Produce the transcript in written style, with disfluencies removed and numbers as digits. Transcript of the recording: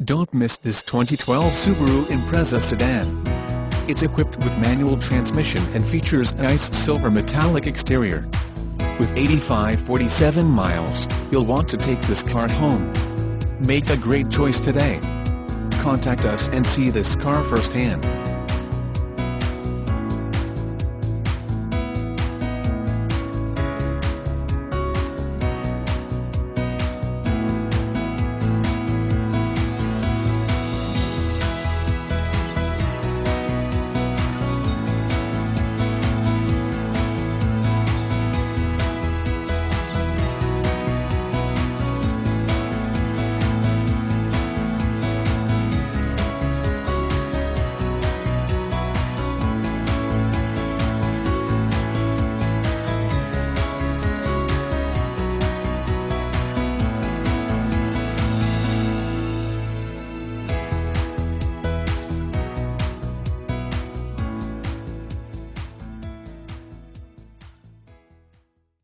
Don't miss this 2012 Subaru Impreza sedan. It's equipped with manual transmission and features a nice silver metallic exterior. With 85,47 miles, you'll want to take this car home. Make a great choice today. Contact us and see this car firsthand.